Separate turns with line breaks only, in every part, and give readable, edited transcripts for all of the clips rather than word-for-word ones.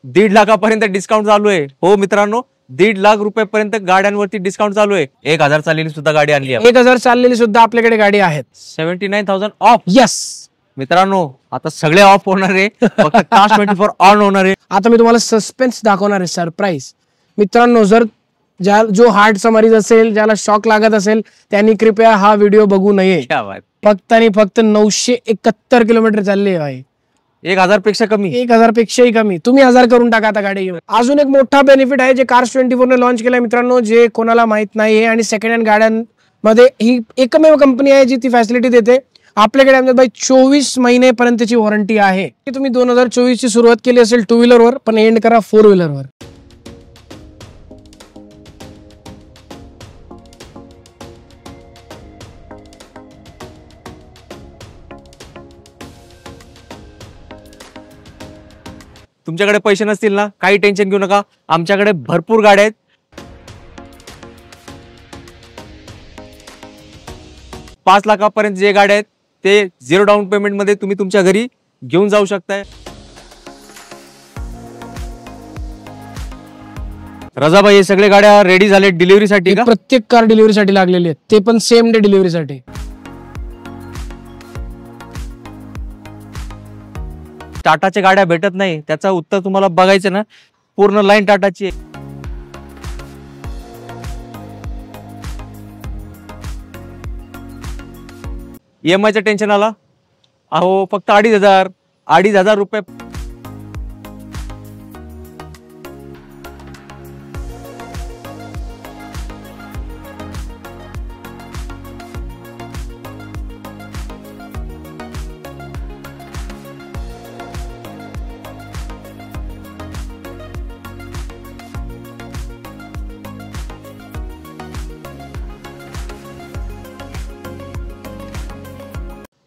1.5 लाखापर्यंत डिस्काउंट चालू आहे। हो मित्रांनो, 1.5 लाख रुपयापर्यंत गाड्यांवरती डिस्काउंट चालू आहे। 1000 चाललेली सुद्धा गाडी आणली आहे।
1000 चाललेली सुद्धा आपल्याकडे गाडी आहेत।
79,000 ऑफ।
यस
मित्रांनो, आता सगळे ऑफ होणार आहे, फक्त कास्ट 24 ऑन होणार आहे।
आता मी तुम्हाला सस्पेन्स दाखवणार आहे, सरप्राईज। मित्रांनो, जर जो हार्टचा मरीज असेल, ज्याला शॉक लागत असेल, त्यांनी कृपया हा व्हिडिओ बघू नये। फक्त आणि फक्त 971 किलोमीटर चालले आहे।
1000 पेक्षा कमी,
1000 पेक्षाही कमी। तुम्ही 1000 करून टाका आता गाडी घेऊन। अजून एक मोठा बेनिफिट आहे जे कार्स 24 ने लॉन्च केलाय मित्रांनो, जे कोणाला माहित नाहीये, आणि सेकंड हँड गाड्यांमध्ये ही एकमेव कंपनी आहे जी ती फॅसिलिटी देते। आपल्याकडे आमच्या बाई 24 महिनेपर्यंतची वॉरंटी आहे। तुम्ही 2024 ची सुरुवात केली असेल टू व्हीलरवर, पण एंड करा फोर व्हीलरवर।
तुमच्याकडे पैसे नसतील ना, काही टेन्शन घेऊ नका, आमच्याकडे भरपूर गाड्या आहेत। 5 लाखापर्यंत जे गाड्या आहेत ते 0 डाऊन पेमेंट मध्ये तुम्ही तुमच्या घरी घेऊन जाऊ शकताय। रजाबाई, हे सगळे गाड्या रेडी झाले डिलिव्हरी साठी का?
प्रत्येक कार डिलिव्हरी साठी लागलेली आहेत, ते पण सेम डे डिलिव्हरी साठी।
टाटाच्या गाड्या भेटत नाही, त्याचं उत्तर तुम्हाला बघायचं ना, पूर्ण लाईन टाटाची आहे। EMI चं टेन्शन आला, अहो फक्त 2,500 रुपये।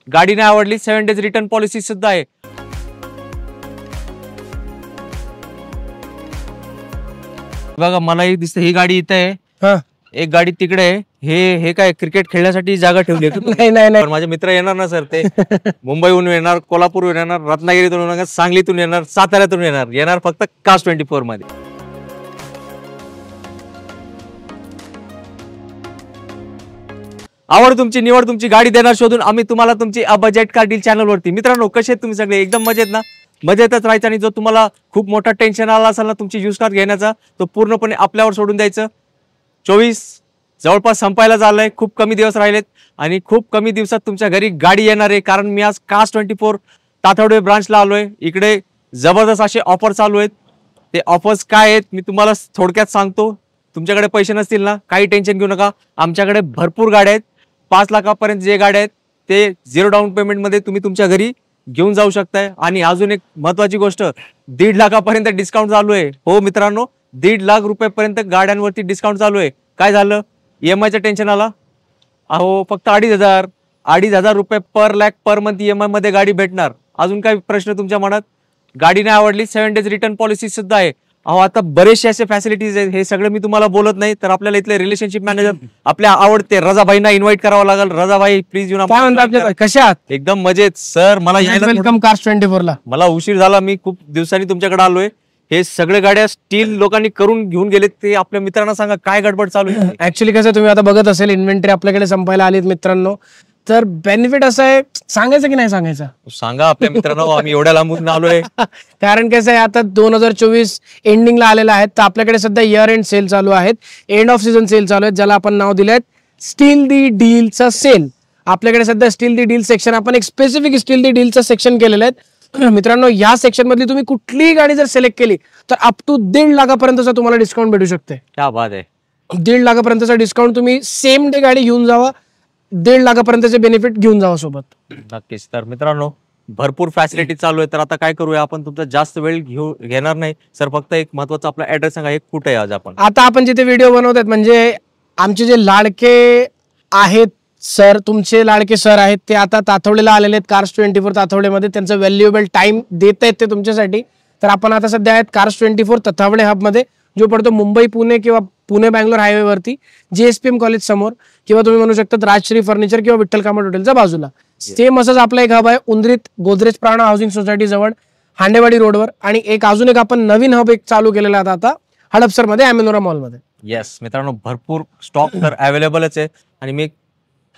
गाडी नाही आवडली 7 डेज रिटर्न पॉलिसी सुद्धा आहे। बघा, मलाही दिसते ही गाडी इथे आहे, एक गाडी तिकडे आहे। हे काय क्रिकेट खेळण्यासाठी जागा ठेवली?
नाही,
माझे मित्र येणार ना सर, ते मुंबईहून येणार, कोल्हापूरहून येणार, रत्नागिरीतून येणार, सांगलीतून येणार, साताऱ्यातून येणार फक्त कास्ट 24 मध्ये। आवड तुमची, निवड तुमची, गाडी देणार शोधून आम्ही तुम्हाला तुमची बजेट कार डील चॅनल वरती। मित्रांनो, कसे आहेत तुम्ही सगळे? एकदम मजेत ना? मजेतच राहायचं, आणि जो तुम्हाला खूप मोठा टेन्शन आला असेल ना तुमची यूज कार घेण्याचा, तो पूर्णपणे आपल्यावर सोडून द्यायचं। 24 जवळपास संपायला झालंय, खूप कमी दिवस राहिलेत, आणि खूप कमी दिवसात तुमच्या घरी गाडी येणार आहे। कारण मी आज कास्ट 24 तातवडे ब्रांचला आलोय। इकडे जबरदस्त असे ऑफर चालू आहेत। ते ऑफर्स काय आहेत मी तुम्हाला थोडक्यात सांगतो। तुमच्याकडे पैसे नसतील ना, काही टेन्शन घेऊ नका, आमच्याकडे भरपूर गाड्या आहेत। 5 लाखापर्यंत जे गाड्या आहेत ते 0 डाऊन पेमेंट मध्ये तुम्ही तुमच्या घरी घेऊन जाऊ शकताय। आणि अजून एक महत्वाची गोष्ट, 1.5 लाखापर्यंत डिस्काउंट चालू आहे। हो मित्रांनो, 1.5 लाख रुपयापर्यंत गाड्यांवरती डिस्काउंट चालू आहे। काय झालं? EMI चं टेन्शन आला, अहो फक्त 2,500 रुपये पर लॅक पर मंथ EMI मध्ये गाडी भेटणार। अजून काही प्रश्न तुमच्या मनात? गाडी नाही आवडली 7 डेज रिटर्न पॉलिसी सुद्धा आहे। अहो आता बरेचसे असे फॅसिलिटीज आहेत, हे सगळे मी तुम्हाला बोलत नाही, तर आपल्याला इथले रिलेशनशिप मॅनेजर आपल्या आवडते रजाबाईंना इन्व्हाइट करावं लागेल। रजाबाई प्लीज येऊन।
काय म्हणता, कशा आहात?
एकदम मजेत सर, मला
वेलकम कार्स 24 ला।
मला उशीर झाला, मी खूप दिवसांनी तुमच्याकडे आलोय। हे सगळे गाड्या स्टील लोकांनी करून घेऊन गेलेत, ते आपल्या मित्रांना सांगा काय गडबड चालू आहे।
ऍक्च्युली कसं, तुम्ही आता बघत असेल इन्व्हेंटरी आपल्याकडे संपायला आलीत मित्रांनो, तर बेनिफिट असं आहे, सांगायचं की नाही सांगायचं?
सांगा आपल्या मित्रांनो, आम्ही एवढ्या लांबून आलोय।
कारण कसं आहे, आता 2024 एंडिंगला आलेला आहे, तर आपल्याकडे सध्या इयर एंड सेल चालू आहेत, एंड ऑफ सीझन सेल चालू आहेत, ज्याला आपण नाव दिलंय स्टील दी डीलचा सेल। आपल्याकडे सध्या स्टील दी डील सेक्शन, आपण एक स्पेसिफिक स्टील दी डीलचं सेक्शन केलेलं आहे। मित्रांनो, या सेक्शन मधली तुम्ही कुठलीही गाडी जर सिलेक्ट केली तर अप टू 1.5 लाखापर्यंतचा तुम्हाला डिस्काउंट भेटू शकते।
क्या बात आहे,
1.5 लाखापर्यंतचा डिस्काउंट, तुम्ही सेम डे गाडी घेऊन जावा, 1.5 लाखापर्यंतचे बेनिफिट घेऊन जावा सोबत।
नक्कीच। तर मित्रांनो, भरपूर फॅसिलिटी चालू आहे, तर आता काय करूया आपण, तुमचा जास्त वेळ घेणार नाही सर, फक्त एक महत्वाचा आपला ऍड्रेस सांगा, हे कुठे आहे आज आपण?
आता आपण जिथे व्हिडिओ बनवतात, म्हणजे आमचे जे लाडके आहेत सर, तुमचे लाडके सर आहेत, ते आता तातवडेला आलेले आहेत कार्स 24 तातवडेमध्ये, त्यांचं व्हॅल्युएबल टाइम देत आहेत ते तुमच्यासाठी। तर आपण आता सध्या आहेत कार्स 24 तातवडे हब मध्ये, जो पडतो मुंबई पुणे किंवा पुणे बँगलोर हायवे वरती, JSPM कॉलेज समोर, किंवा तुम्ही म्हणू शकता राजश्री फर्निचर किंवा विठ्ठल कामत हॉटेलच्या बाजूला। सेम असंच आपला एक हब आहे उंद्रीत गोदरेज प्राणा हाऊसिंग सोसायटी जवळ। हांडेवाडी रोडवर, आणि एक अजून एक आपण नवीन हब एक चालू केलेला आहे आता हडपसर मध्ये अमेनोरा मॉल मध्ये.
येस मित्रांनो, भरपूर स्टॉक तर अवेलेबलच आहे. आणि मी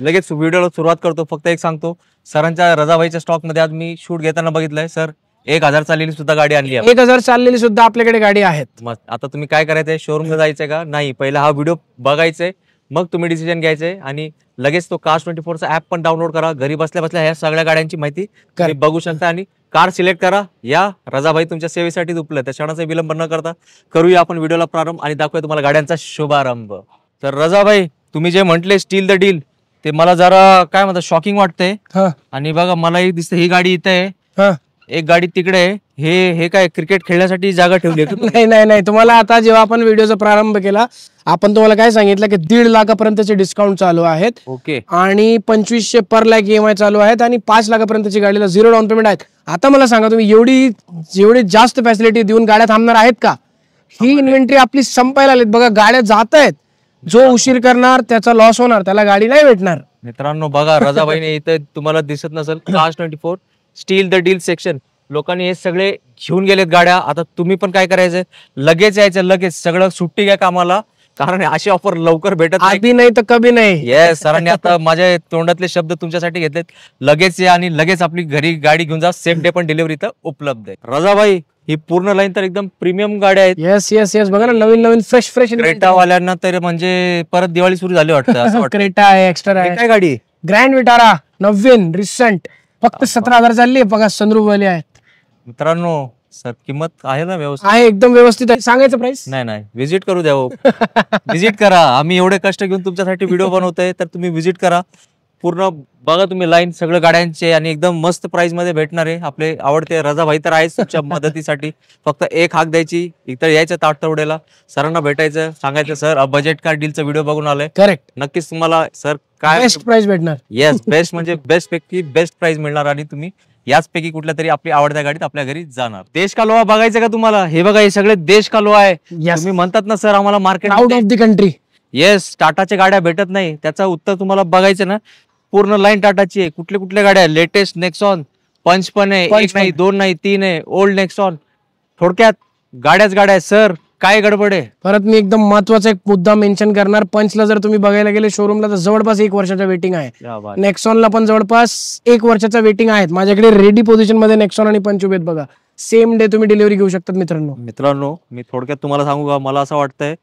लगेच व्हिडिओला सुरुवात करतो. फक्त एक सांगतो, सरांच्या रजाबाईच्या स्टॉक मध्ये आज मी शूट घेताना बघितलंय सर 1000 चाललेली सुद्धा गाडी आणली आहे.
1000 चाललेली सुद्धा आपल्याकडे गाडी आहेत.
मस्त. आता तुम्ही काय करायचंय, शोरूमला जायचंय का नाही, पहिला हा व्हिडिओ बघायचंय, मग तुम्ही डिसिजन घ्यायचंय. आणि लगेच तो Cars24 चा ऍप पण डाउनलोड करा. घरी बसल्या बसल्या ह्या सगळ्या गाड्यांची माहिती तुम्ही बघू शकता आणि कार सिलेक्ट करा. या रजाबाई तुमच्या सेवेसाठी उपलब्ध आहे. क्षणाचा विलंब न करता करूया आपण व्हिडिओला प्रारंभ आणि दाखवूया तुम्हाला गाड्यांचा शुभारंभ. तर रजाबाई, तुम्ही जे म्हटले स्टील द डील, ते मला जरा काय म्हणतात शॉकिंग वाटतंय. आणि बघा, मला एक दिसतं ही गाडी इथे आहे, एक गाडी तिकडे आहे. हे काय क्रिकेट खेळण्यासाठी जागा ठेवली?
नाही, तुम्हाला आता जेव्हा आपण व्हिडिओचा प्रारंभ केला, आपण तुम्हाला काय सांगितलं की 1.5 लाखापर्यंतचे डिस्काउंट चालू आहेत.
ओके.
आणि 2500 पर लाख EMI चालू आहेत आणि 5 लाखापर्यंतची गाडीला 0 डाऊन पेमेंट आहेत. आता मला सांगा, तुम्ही एवढी जास्त फॅसिलिटी देऊन गाड्या थांबणार आहेत का? ही इन्व्हेंटरी आपली संपायला आलीत. बघा, गाड्या जात आहेत. जो उशीर करणार त्याचा लॉस होणार, त्याला गाडी नाही भेटणार.
मित्रांनो बघा, रजाबाईने इथे तुम्हाला दिसत नसेल Cars24 steel the deal section. लोकांनी हे सगळे घेऊन गेलेत गाड्या. आता तुम्ही पण काय करायचंय, लगेच यायचं, लगेच सगळं सुट्टी घ्या कामाला, कारण अशी ऑफर लवकर भेटत
नाही तर कभी नाही.
येस, सरांनी आता माझ्या तोंडातले शब्द तुमच्यासाठी घेतलेत. लगेच या आणि लगेच आपली घरी गाडी घेऊन जा. सेम डे पण डिलिव्हरी इथं उपलब्ध आहे. रजाबाई, ही पूर्ण लाईन तर एकदम प्रीमियम गाड्या आहेत.
येस बघा ना, नवीन फ्रेश
क्रेटा वाल्यांना तर म्हणजे परत दिवाळी सुरू झाली वाटतं.
क्रेटा आहे, एक्स्ट्रा आहे.
काय गाडी?
ग्रँड विटारा नवीन रिसेंट, फक्त 17,000 चालली. बघा, सनरूफ वाली आहेत.
मित्रांनो, सर किंमत आहे ना व्यवस्थित?
आहे, एकदम व्यवस्थित आहे. सांगायचं प्राइस
नाही, व्हिजिट करू द्या. व्हिजिट करा. आम्ही एवढे कष्ट घेऊन तुमच्यासाठी व्हिडिओ बनवतोय, तर तुम्ही व्हिजिट करा. पूर्ण बघा तुम्ही लाईन सगळं गाड्यांचे, आणि एकदम मस्त प्राइस मध्ये भेटणार आहे. आपले आवडते रजाभाई तर आहेच तुमच्या मदतीसाठी. फक्त एक हाक द्यायची, इतर यायचं ताटतवड्याला, सरांना भेटायचं, सांगायचं सर बजेट कार डीलचा व्हिडिओ बघून आलाय.
करेक्ट.
नक्कीच तुम्हाला सर काय
बेस्ट प्राइस भेटणार.
येस, बेस्ट म्हणजे बेस्ट पैकी बेस्ट प्राइस मिळणार आणि तुम्ही याचपैकी कुठल्या तरी आपली आवडत्या गाडीत आपल्या घरी जाणार. देश का लोहा बघायचं का तुम्हाला? हे बघा, हे सगळे देश का लोहा आहे. तुम्ही म्हणतात ना सर आम्हाला market
out of the country.
Yes, टाटाच्या गाड्या भेटत नाही, त्याचं उत्तर तुम्हाला बघायचं ना. पूर्ण लाईन टाटाची आहे. कुठल्या गाड्या? लेटेस्ट नेक्सॉन, पंच पण आहे, 1 नाही 2 नाही 3 आहे, ओल्ड नेक्सॉन. थोडक्यात गाड्याच गाड्या आहे. सर काय गडबड आहे?
परत मी एकदम महत्वाचा एक मुद्दा मेन्शन करणार. पंचला जर तुम्ही बघायला गेले शोरूमला तर जवळपास 1 वर्षाचा वेटिंग आहे. नेक्सॉनला पण जवळपास 1 वर्षाचा वेटिंग आहे. माझ्याकडे रेडी पोझिशन मध्ये नेक्सॉन आणि पंच उभे आहेत. बघा, सेम डे तुम्ही डिलिव्हरी घेऊ शकतात. मित्रांनो,
मी थोडक्यात तुम्हाला सांगू का, मला असं वाटतंय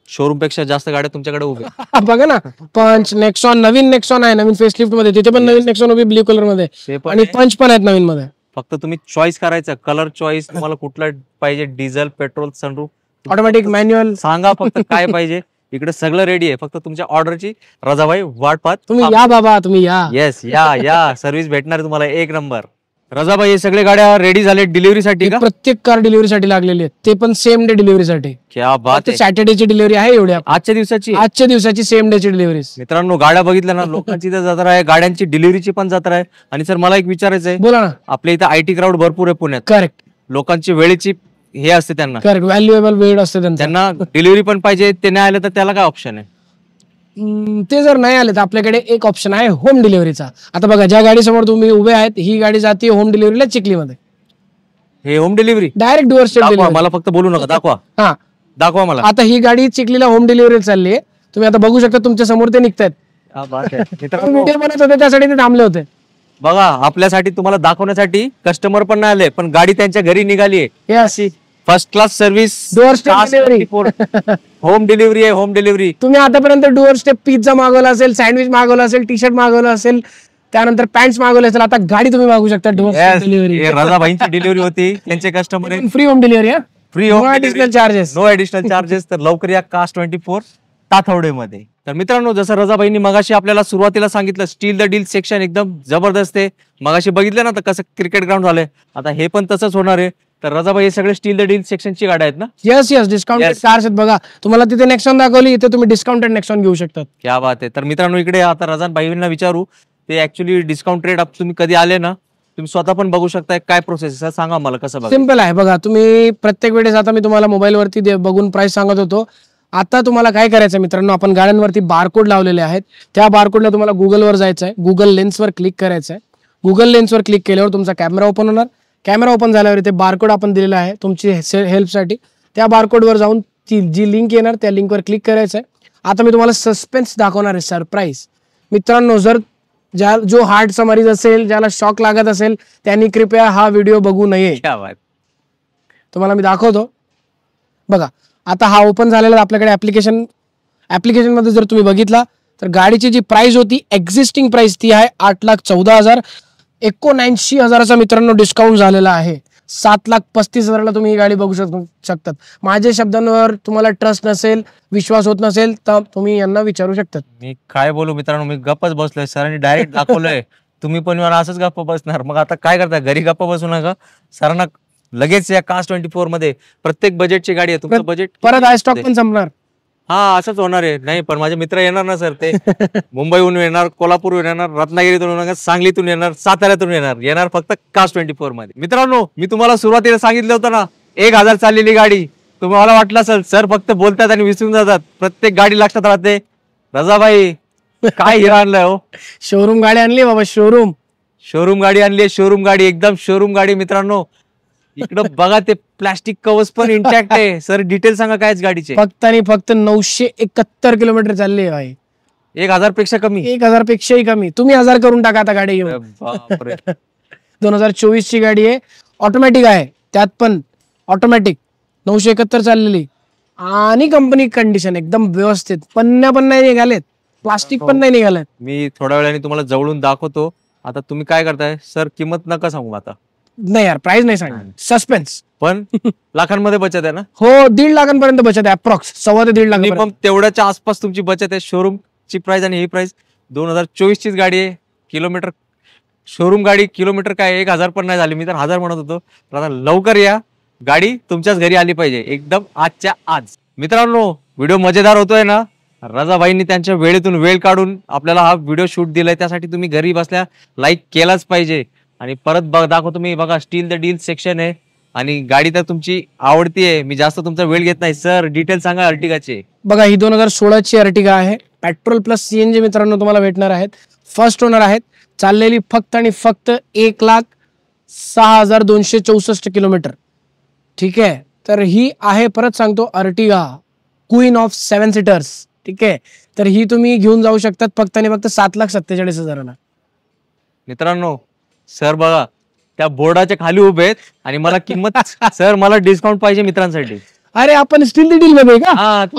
शोरूम पेक्षा जास्त गाड्या तुमच्याकडे उभ्या.
बघा ना, पंच, नेक्सॉन, नवीन नेक्सॉन आहे, नवीन फेसलिफ्ट मध्ये. तिथे पण नवीन नेक्सॉन उभी ब्ल्यू कलर मध्ये, आणि पंच पण आहेत नवीन मध्ये.
फक्त तुम्ही चॉईस करायचं, कलर चॉईस तुम्हाला कुठला पाहिजे, diesel, petrol, sunroof,
automatic, manual,
सांगा फक्त काय पाहिजे. इकडे सगळं रेडी आहे. फक्त तुमच्या ऑर्डरची रजाबाई वाट पाहत.
तुम्ही या बाबा, तुम्ही या.
येस, या सर्व्हिस भेटणार तुम्हाला 1 नंबर. रजाबाई, हे सगळे गाड्या रेडी झाले डिलिव्हरीसाठी का?
प्रत्येक कार डिलिव्हरीसाठी लागलेली आहे, ते पण सेम डे डिलिव्हरीसाठी.
क्या बात आहे.
सॅटर्डेची डिलिव्हरी आहे. एवढ्या आजच्या दिवसाची सेम डेची डिलिव्हरी.
मित्रांनो, गाड्या बघितल्या ना, लोकांची तर जत्रा आहे, गाड्यांची डिलिव्हरीची पण जत्रा आहे. आणि सर मला एक विचारायचं आहे.
बोला ना.
आपल्या इथं IT क्राऊड भरपूर आहे पुण्यात.
करेक्ट.
लोकांची वेळेची हे असते त्यांना.
करेक्ट, व्हॅल्युएबल वेळ असते
त्यांना. डिलिव्हरी पण पाहिजे, ते नाही आलं तर त्याला काय ऑप्शन आहे?
ते जर नाही आले तर आपल्याकडे एक ऑप्शन आहे होम डिलिव्हरीचा. आता बघा, ज्या गाडी समोर तुम्ही उभे आहेत, ही गाडी जाते होम डिलिव्हरीला चिखलीमध्ये.
हे home delivery
direct door step.
मला फक्त बोलू नका, दाखवा मला.
आता ही गाडी चिखलीला होम डिलिव्हरी चालली आहे. तुम्ही आता बघू शकता, तुमच्या समोर ते निघतायत. व्हिडिओ बनत होते त्यासाठी ते थांबले होते.
बघा, आपल्यासाठी तुम्हाला दाखवण्यासाठी कस्टमर पण नाही आले, पण गाडी त्यांच्या घरी निघाली आहे.
अशी
first class service,
door step delivery,
home delivery आहे. Home delivery.
तुम्ही आतापर्यंत डोअर स्टेप पिझ्झा मागवला असेल, सँडविच मागवला असेल, टी शर्ट मागवलं असेल, त्यानंतर पॅन्ट्स मागवले असेल, आता गाडी तुम्ही मागू शकता. Door step delivery.
रजाबाईंची डिलिव्हरी होती, त्यांचे customer.
Free home delivery.
Free home additional charges. No additional charges. तर लवकर या Cars24 ताथवडेमध्ये. तर मित्रांनो, जसं रजाबाईंनी मगाशी आपल्याला सुरुवातीला सांगितलं, स्टील द डील सेक्शन एकदम जबरदस्त आहे. मगाशी बघितलं ना तर कसं क्रिकेट ग्राउंड झालंय, आता हे पण तसंच होणार आहे. तर रजाबाई, हे सगळे स्टील द डील सेक्शनची गाड्या आहेत ना?
येस, डिस्काउंटेड कार्स आहेत. बघा, तुम्हाला तिथे नेक्सॉन दाखवली, इथे तुम्ही डिस्काउंटेड नेक्सॉन घेऊ शकतात.
क्या बात आहे. तर मित्रांनो, इकडे आता रजाबाईंना विचारू, ते ऍक्च्युअली डिस्काउंट रेट तुम्ही कधी आले ना, तुम्ही स्वतः पण बघू शकता. काय प्रोसेस आहे सांगा मला, कसं?
सिंपल आहे. बघा, तुम्ही प्रत्येक वेळेस, आता मी तुम्हाला मोबाईल वरती बघून प्राइस सांगत होतो. आता तुम्हाला काय करायचं मित्रांनो, आपण गाड्यांवरती बारकोड लावलेले आहेत. त्या बारकोडला तुम्हाला गुगलवर जायचं आहे. गुगल लेन्सवर क्लिक करायचं आहे. गुगल लेन्सवर क्लिक केल्यावर तुमचा कॅमेरा ओपन होणार. कॅमेरा ओपन झाल्यावर इथे बारकोड आपण दिलेला आहे तुमची हेल्पसाठी. त्या बारकोडवर जाऊन ती जी लिंक येणार त्या लिंकवर क्लिक करायचं आहे. आता मी तुम्हाला सस्पेन्स दाखवणार आहे, सरप्राईज. मित्रांनो, जर जो हार्टचा मरीज असेल, ज्याला शॉक लागत असेल, त्यांनी कृपया हा व्हिडिओ बघू नये. तुम्हाला मी दाखवतो बघा. आता हा ओपन झालेला आपल्याकडे ऍप्लिकेशन मध्ये जर तुम्ही बघितला तर गाडीची जी प्राइस होती एक्झिस्टिंग प्राइस ती आहे 8,14,000. 79,000चा मित्रांनो डिस्काउंट झालेला आहे. 7,35,000ला तुम्ही ही गाडी बघू शकतात. माझ्या शब्दांवर तुम्हाला ट्रस्ट नसेल, विश्वास होत नसेल तर तुम्ही यांना विचारू शकतात.
मी काय बोलू मित्रांनो, मी गप्पच बसलोय. सरांनी डायरेक्ट दाखवलंय, तुम्ही पण मला असंच गप्प बसणार. मग आता काय करता, घरी गप्प बसू नका. सरांना लगेच या कास्ट 24 मध्ये प्रत्येक बजेटची गाडी आहे. तुमचं बजेट
परत हाय स्टॉक पण संपणार.
हा, असंच होणार आहे. नाही पण माझे मित्र येणार ना सर, ते मुंबईहून येणार, कोल्हापूरहून येणार, रत्नागिरीतून येणार, सांगलीतून येणार, साताऱ्यातून येणार फक्त कास्ट 24 मध्ये. मित्रांनो, मी तुम्हाला सुरुवातीला सांगितलं होतं ना, 1,000 चाललेली गाडी. तुम्हाला वाटलं असेल सर फक्त बोलतात आणि विसरून जातात, प्रत्येक गाडी लक्षात राहते. रजाबाई काय हिरा आणलाय हो.
शोरूम गाडी आणली बाबा, शोरूम
गाडी आणली. शोरूम गाडी, एकदम शोरूम गाडी. मित्रांनो इकडं बघा, ते प्लास्टिक कवर्स पण इंटॅक्ट आहे. सर डिटेल सांगा काय गाडीचे.
फक्त आणि फक्त 971 किलोमीटर चालली आहे भाई.
1,000 पेक्षा कमी.
1,000 पेक्षाही कमी. तुम्ही 1,000 करून टाका आता गाडी घेऊन. 2024 ची गाडी आहे, ऑटोमॅटिक आहे, त्यात पण ऑटोमॅटिक. 971 चाललेली आणि कंपनी कंडिशन एकदम व्यवस्थित. पन्न्या पण नाही निघालेत, प्लास्टिक पण नाही निघालेत.
मी थोड्या वेळाने तुम्हाला जवळून दाखवतो. आता तुम्ही काय करताय सर, किंमत नका सांगू आता.
नाही यार, प्राइस नाही सांगणार, सस्पेन्स.
पण लाखांमध्ये बचत आहे ना.
हो, 1.5 लाखांपर्यंत बचत आहे, अप्रॉक्स 1.25 ते 1.5 लाख.
मिनिमम तेवढ्याच्या आसपास तुमची बचत आहे. शोरूम ची प्राइस आणि ही प्राइस 2024 चीच गाडी आहे. किलोमीटर शोरूम गाडी, किलोमीटर काय 1,000 पण नाही झाली. मी तर 1,000 म्हणत होतो. आता लवकर या, गाडी तुमच्याच घरी आली पाहिजे एकदम आजच्या आज. मित्रांनो, व्हिडिओ मजेदार होतोय ना. रजाबाईंनी त्यांच्या वेळेतून वेळ काढून आपल्याला हा व्हिडिओ शूट दिलाय, त्यासाठी तुम्ही घरी बसल्या लाईक केलाच पाहिजे. आणि परत दाखवतो मी, बघा स्टील द डील सेक्शन आहे आणि गाडी तर तुमची आवडती आहे. मी जास्त तुमचा वेळ घेत नाही. सर डिटेल सांगा अर्टिगाचे.
बघा, ही 2016 ची अर्टिगा आहे. पेट्रोल प्लस सीएनजी मित्रांनो तुम्हाला भेटणार आहेत. फर्स्ट ओनर आहेत. चाललेली फक्त आणि फक्त 1,06,264 किलोमीटर. ठीक आहे, तर ही आहे, परत सांगतो, अर्टिगा क्वीन ऑफ 7 सीटर्स. ठीक आहे, तर ही तुम्ही घेऊन जाऊ शकतात फक्त आणि फक्त 7,47,000ला.
मित्रांनो, सर बघा त्या बोर्डाच्या खाली उभे आहेत आणि मला किंमत सर मला डिस्काउंट पाहिजे मित्रांसाठी.
अरे आपण स्टील द डील मध्ये का.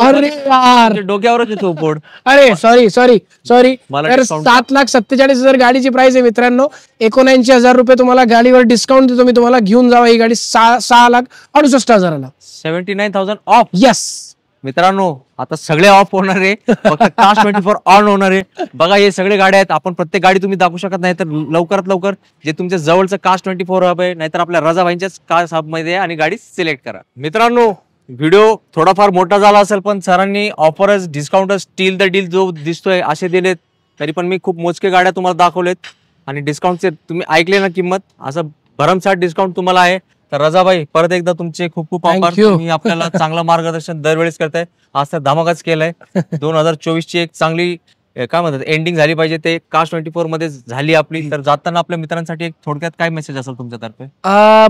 अरे यार,
डोक्यावरच येतो बोर्ड.
अरे सॉरी. तर 7,47,000 गाडीची प्राइस आहे मित्रांनो. 79,000 रुपये तुम्हाला गाडीवर डिस्काउंट देतो मी. तुम्हाला घेऊन जावा ही गाडी 6,68,000ला.
79,000 ऑफ.
येस
मित्रांनो, आता सगळे ऑफ होणार आहे, फक्त कास्ट 24 ऑन होणार आहे. बघा हे सगळे गाड्या आहेत. आपण प्रत्येक गाडी तुम्ही दाखवू शकत नाही, तर लवकरात लवकर जे तुमच्या जवळचं कास्ट 24 हब आहे, नाहीतर आपल्या रजाबाईंच्याच कास्ट हब मध्ये आणि गाडी सिलेक्ट करा. मित्रांनो, व्हिडिओ थोडाफार मोठा झाला असेल, पण सरांनी ऑफरच, डिस्काउंटच, स्टील द डील जो दिसतोय असे दिलेत. तरी पण मी खूप मोजके गाड्या तुम्हाला दाखवलेत आणि डिस्काउंटचे तुम्ही ऐकले ना किंमत, असं भरमसाठ डिस्काउंट तुम्हाला आहे. तर रजाबाई, परत एकदा तुमचे खूप खूप आभार. तुम्ही आपल्याला चांगलं मार्गदर्शन दरवेळेस करताय. आज तर धमाकाच केलाय. 2024 ची एक चांगली काय म्हणतात एंडिंग झाली पाहिजे, ते कास्ट 24 मध्ये झाली आपली. तर जाताना आपल्या मित्रांसाठी एक थोडक्यात काय मेसेज असेल तुमच्यातर्फे.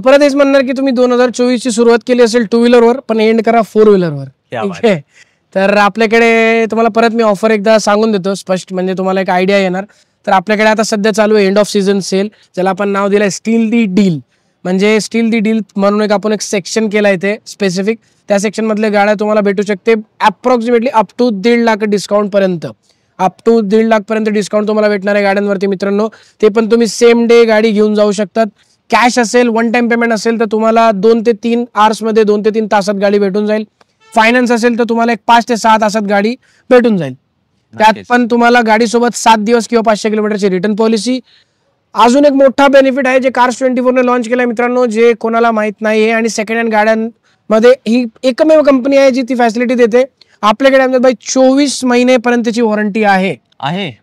परत हेच म्हणणार की तुम्ही 2024 ची सुरुवात केली असेल 2 व्हीलरवर, पण एंड करा 4 व्हीलरवर. ठीक आहे, तर आपल्याकडे तुम्हाला परत मी ऑफर एकदा सांगून देतो स्पष्ट, म्हणजे तुम्हाला एक आयडिया येणार. तर आपल्याकडे आता सध्या चालू आहे एंड ऑफ सीझन सेल, ज्याला आपण नाव दिलंय स्टील दी डील. म्हणजे स्टील दी डील म्हणून एक आपण एक सेक्शन केलाय इथे स्पेसिफिक. त्या सेक्शन मधल्या गाड्या तुम्हाला भेटू शकते approximately up to 1.5 lakh discount पर्यंत. अप टू 1.5 लाख पर्यंत डिस्काउंट तुम्हाला भेटणार आहे गाड्यांवरती मित्रांनो. ते पण तुम्ही सेम डे गाडी घेऊन जाऊ शकतात. कॅश असेल, वन टाइम पेमेंट असेल तर तुम्हाला 2 ते 3 आवर्स मध्ये 2 ते 3 तासात गाडी भेटून जाईल. फायनान्स असेल तर तुम्हाला एक 5 ते 6 तासात गाडी भेटून जाईल. त्यात पण तुम्हाला गाडीसोबत 7 दिवस किंवा 500 किलोमीटरची रिटर्न पॉलिसी. अजून एक मोठा बेनिफिट आहे जे कार्स 24 ने लॉन्च केलाय मित्रांनो, जे कोणाला माहित नाही आहे. आणि सेकंड हँड गाड्यांमध्ये ही एकमेव कंपनी आहे जी ती फॅसिलिटी देते. आपल्याकडे आमच्या बाई 24 महिनेपर्यंतची वॉरंटी आहे.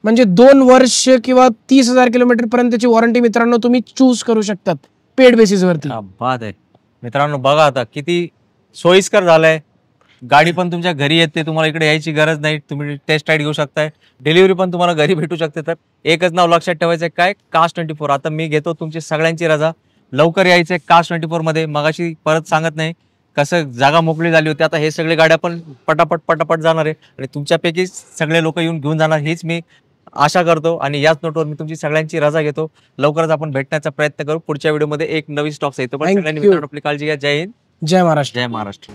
म्हणजे 2 वर्ष किंवा 30,000 किलोमीटर पर्यंतची वॉरंटी मित्रांनो तुम्ही चूज करू शकतात पेड बेसिस वरती.
बात आहे मित्रांनो, बघा आता किती सोयीस्कर झालंय. गाडी पण तुमच्या घरी येते, तुम्हाला इकडे यायची गरज नाही. तुम्ही टेस्ट राईड घेऊ शकताय, डिलिव्हरी पण तुम्हाला घरी भेटू शकते. तर एकच नाव लक्षात ठेवायचं काय, कास्ट 24. आता मी घेतो तुमची सगळ्यांची रजा. लवकर यायचंय कार्स 24 मध्ये. मगाशी परत सांगत नाही कसं जागा मोकळी झाली होती. आता हे सगळे गाड्या पण पटापट जाणार आहे आणि तुमच्यापैकी सगळे लोक येऊन घेऊन जाणार हीच मी आशा करतो. आणि याच नोटवर मी तुमची सगळ्यांची रजा घेतो. लवकरच आपण भेटण्याचा प्रयत्न करू पुढच्या व्हिडिओमध्ये एक नवीन स्टॉक येतो. पण
Thank
सगळ्यांनी
you.
मित्रांनो आपली काळजी घ्या. जय हिंद,
जय महाराष्ट्र.
जय महाराष्ट्र.